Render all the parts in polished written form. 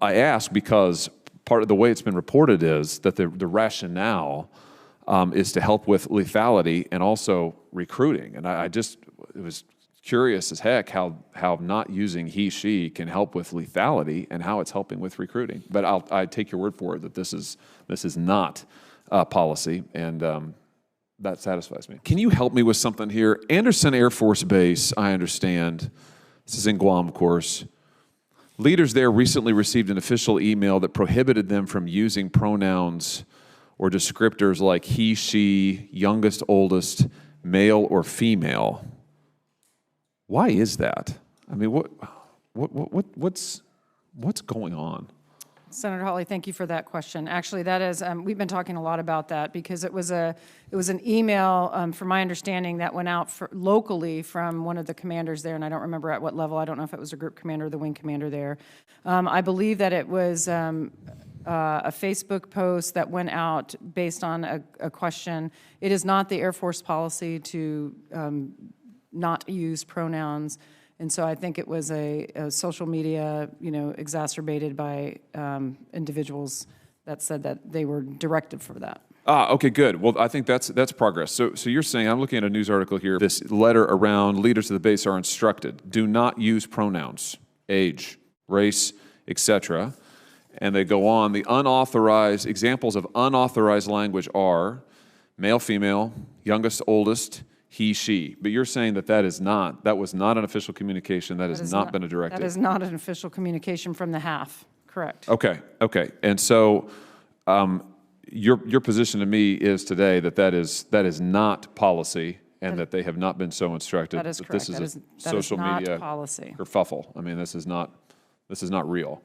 I ask because part of the way it's been reported is that the rationale is to help with lethality and also recruiting. And it was curious as heck how not using he, she can help with lethality and how it's helping with recruiting. But I take your word for it that this is not policy, and that satisfies me. Can you help me with something here? Anderson Air Force Base, I understand, this is in Guam, of course. Leaders there recently received an official email that prohibited them from using pronouns or descriptors like he, she, youngest, oldest, male, or female. Why is that? I mean, what's going on? Senator Hawley, thank you for that question. Actually, that is, we've been talking a lot about that because it was an email, from my understanding, that went out locally from one of the commanders there, and I don't remember at what level. I don't know if it was a group commander or the wing commander there. I believe that it was a Facebook post that went out based on a question. It is not the Air Force policy to not use pronouns. And so I think it was a social media, exacerbated by individuals that said that they were directed for that. Okay, good. Well, I think that's progress. So you're saying, I'm looking at a news article here, this letter around leaders of the base are instructed, do not use pronouns, age, race, etc. And they go on, the unauthorized, examples of unauthorized language are male, female, youngest, oldest, he, she. But you're saying that that was not an official communication, that has not been a directive. That is not an official communication from the HAF, correct. Okay. And so your position to me is today that is not policy and that they have not been so instructed. That is correct. This is a social media policy. kerfuffle. I mean, this is not real.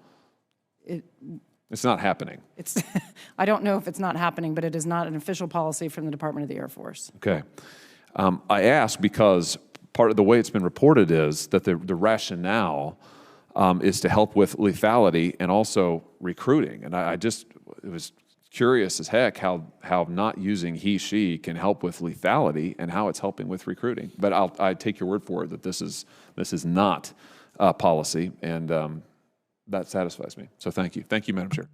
It's not happening. I don't know if it's not happening, but it is not an official policy from the Department of the Air Force. Okay. I ask because part of the way it's been reported is that the rationale is to help with lethality and also recruiting. And it was curious as heck how not using he, she can help with lethality and how it's helping with recruiting. But I take your word for it that this is not policy, and that satisfies me. So thank you. Thank you, Madam Chair.